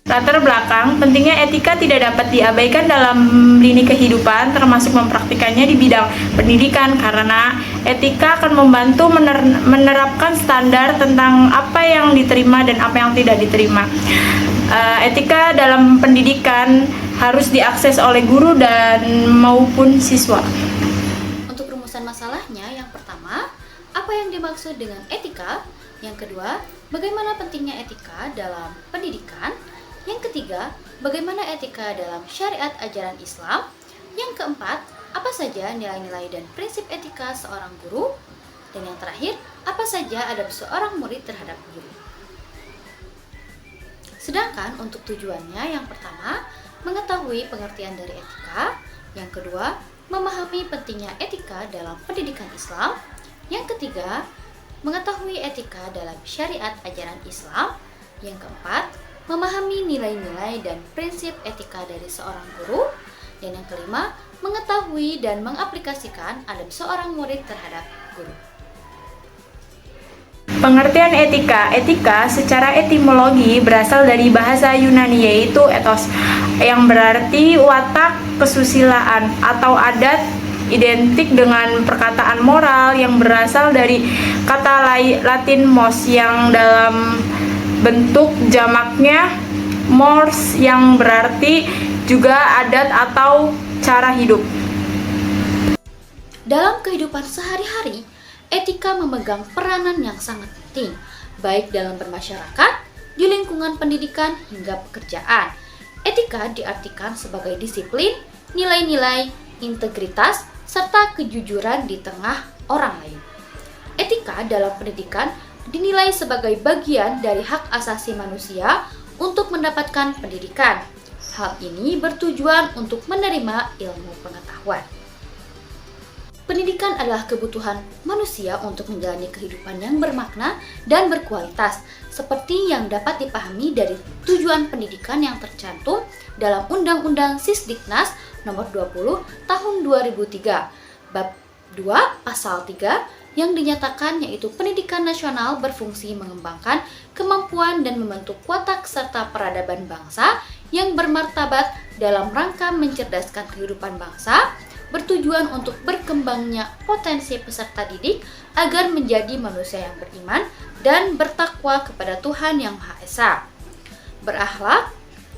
Latar belakang, pentingnya etika tidak dapat diabaikan dalam lini kehidupan, termasuk mempraktikannya di bidang pendidikan, karena etika akan membantu menerapkan standar tentang apa yang diterima dan apa yang tidak diterima. Etika dalam pendidikan harus diakses oleh guru dan maupun siswa. Untuk rumusan masalahnya, yang pertama, apa yang dimaksud dengan etika? Yang kedua, bagaimana pentingnya etika dalam pendidikan? Yang ketiga, bagaimana etika dalam syariat ajaran Islam? Yang keempat, apa saja nilai-nilai dan prinsip etika seorang guru? Dan yang terakhir, apa saja adab seorang murid terhadap guru? Sedangkan untuk tujuannya, yang pertama, mengetahui pengertian dari etika. Yang kedua, memahami pentingnya etika dalam pendidikan Islam. Yang ketiga, mengetahui etika dalam syariat ajaran Islam. Yang keempat, memahami nilai-nilai dan prinsip etika dari seorang guru. Dan yang kelima, mengetahui dan mengaplikasikan adab seorang murid terhadap guru. Pengertian etika. Etika secara etimologi berasal dari bahasa Yunani yaitu ethos, yang berarti watak kesusilaan atau adat, identik dengan perkataan moral yang berasal dari kata Latin mos yang dalam bentuk jamaknya mores, yang berarti juga adat atau cara hidup. Dalam kehidupan sehari-hari, etika memegang peranan yang sangat penting, baik dalam bermasyarakat, di lingkungan pendidikan, hingga pekerjaan. Etika diartikan sebagai disiplin, nilai-nilai, integritas, serta kejujuran di tengah orang lain. Etika dalam pendidikan dinilai sebagai bagian dari hak asasi manusia untuk mendapatkan pendidikan. Hal ini bertujuan untuk menerima ilmu pengetahuan. Pendidikan adalah kebutuhan manusia untuk menjalani kehidupan yang bermakna dan berkualitas, seperti yang dapat dipahami dari tujuan pendidikan yang tercantum dalam Undang-Undang Sisdiknas Nomor 20 Tahun 2003, Bab 2 Pasal 3, yang dinyatakan yaitu pendidikan nasional berfungsi mengembangkan kemampuan dan membentuk watak serta peradaban bangsa yang bermartabat dalam rangka mencerdaskan kehidupan bangsa, bertujuan untuk berkembangnya potensi peserta didik agar menjadi manusia yang beriman dan bertakwa kepada Tuhan Yang Maha Esa, berakhlak,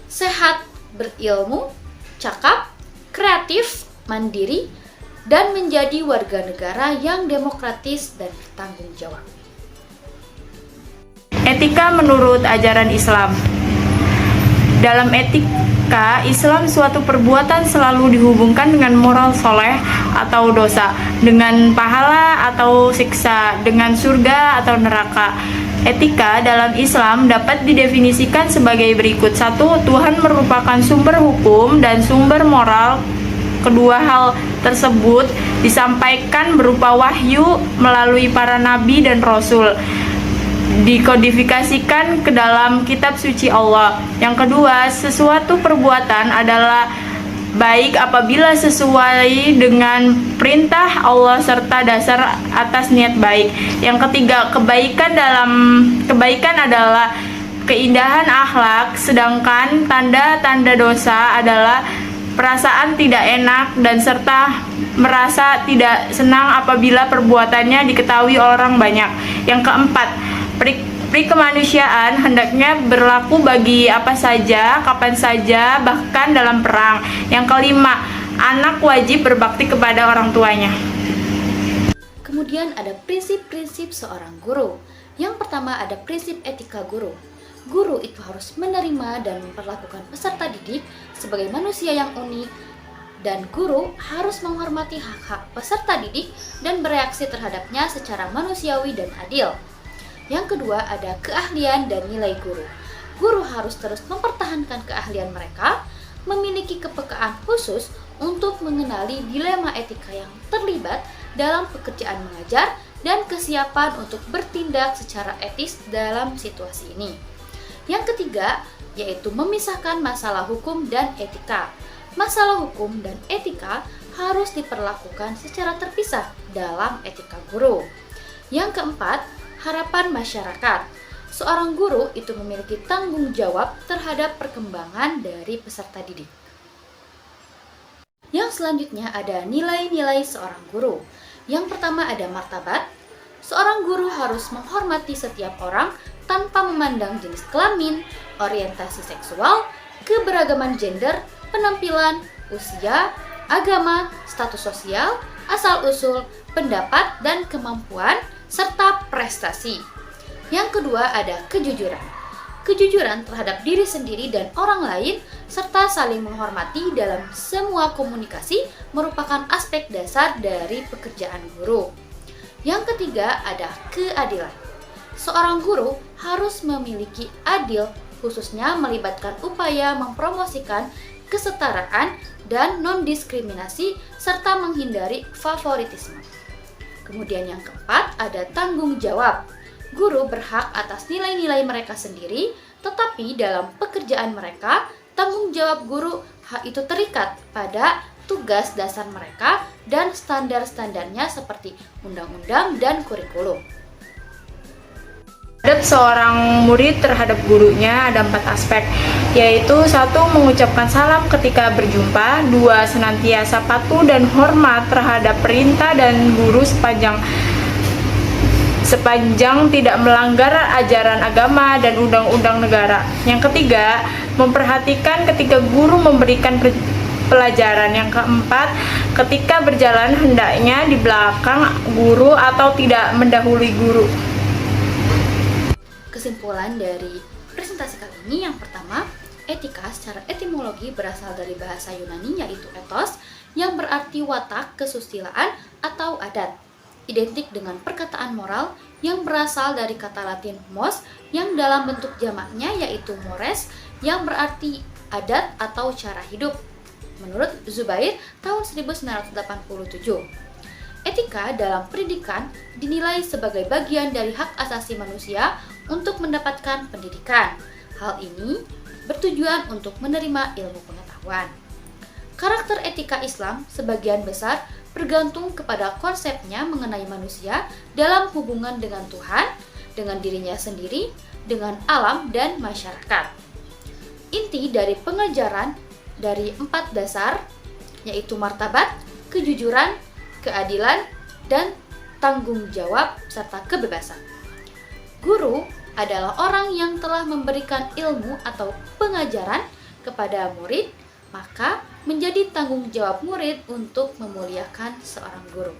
sehat, berilmu, cakap, kreatif, mandiri, dan menjadi warga negara yang demokratis dan bertanggung jawab. Etika menurut ajaran Islam. Dalam etika Islam, suatu perbuatan selalu dihubungkan dengan moral soleh atau dosa, dengan pahala atau siksa, dengan surga atau neraka. Etika dalam Islam dapat didefinisikan sebagai berikut. 1. Tuhan merupakan sumber hukum dan sumber moral. Kedua hal tersebut disampaikan berupa wahyu melalui para nabi dan rasul, dikodifikasikan ke dalam kitab suci Allah. Yang kedua, sesuatu perbuatan adalah baik apabila sesuai dengan perintah Allah serta dasar atas niat baik. Yang ketiga, kebaikan adalah keindahan akhlak, sedangkan tanda-tanda dosa adalah perasaan tidak enak dan serta merasa tidak senang apabila perbuatannya diketahui orang banyak. Yang keempat, kemanusiaan hendaknya berlaku bagi apa saja, kapan saja, bahkan dalam perang. Yang kelima, anak wajib berbakti kepada orang tuanya. Kemudian ada prinsip-prinsip seorang guru. Yang pertama ada prinsip etika guru. Guru itu harus menerima dan memperlakukan peserta didik sebagai manusia yang unik, dan guru harus menghormati hak-hak peserta didik dan bereaksi terhadapnya secara manusiawi dan adil. Yang kedua ada keahlian dan nilai guru. Guru harus terus mempertahankan keahlian mereka, memiliki kepekaan khusus untuk mengenali dilema etika yang terlibat dalam pekerjaan mengajar dan kesiapan untuk bertindak secara etis dalam situasi ini. Yang ketiga, yaitu memisahkan masalah hukum dan etika. Masalah hukum dan etika harus diperlakukan secara terpisah dalam etika guru. Yang keempat, harapan masyarakat. Seorang guru itu memiliki tanggung jawab terhadap perkembangan dari peserta didik. Yang selanjutnya ada nilai-nilai seorang guru. Yang pertama ada martabat. Seorang guru harus menghormati setiap orang tanpa memandang jenis kelamin, orientasi seksual, keberagaman gender, penampilan, usia, agama, status sosial, asal-usul, pendapat, dan kemampuan, serta prestasi. Yang kedua ada kejujuran. Kejujuran terhadap diri sendiri dan orang lain, serta saling menghormati dalam semua komunikasi merupakan aspek dasar dari pekerjaan guru. Yang ketiga ada keadilan. Seorang guru harus memiliki adil, khususnya melibatkan upaya mempromosikan kesetaraan dan non-diskriminasi serta menghindari favoritisme. Kemudian yang keempat ada tanggung jawab. Guru berhak atas nilai-nilai mereka sendiri, tetapi dalam pekerjaan mereka, tanggung jawab guru itu terikat pada tugas dasar mereka dan standar-standarnya seperti undang-undang dan kurikulum. Adab seorang murid terhadap gurunya ada 4 aspek, yaitu 1. Mengucapkan salam ketika berjumpa, 2. Senantiasa patuh dan hormat terhadap perintah dan guru sepanjang tidak melanggar ajaran agama dan undang-undang negara. Yang ketiga, memperhatikan ketika guru memberikan pelajaran. Yang keempat, ketika berjalan hendaknya di belakang guru atau tidak mendahului guru. Kesimpulan dari presentasi kali ini, yang pertama, etika secara etimologi berasal dari bahasa Yunani yaitu ethos, yang berarti watak, kesusilaan, atau adat. Identik dengan perkataan moral yang berasal dari kata Latin mos, yang dalam bentuk jamaknya yaitu mores, yang berarti adat atau cara hidup. Menurut Zubair tahun 1987. Etika dalam pendidikan dinilai sebagai bagian dari hak asasi manusia untuk mendapatkan pendidikan. Hal ini bertujuan untuk menerima ilmu pengetahuan. Karakter etika Islam sebagian besar bergantung kepada konsepnya mengenai manusia dalam hubungan dengan Tuhan, dengan dirinya sendiri, dengan alam, dan masyarakat. Inti dari pengajaran dari 4 dasar yaitu martabat, kejujuran, keadilan, dan tanggung jawab serta kebebasan. Guru adalah orang yang telah memberikan ilmu atau pengajaran kepada murid, maka menjadi tanggung jawab murid untuk memuliakan seorang guru.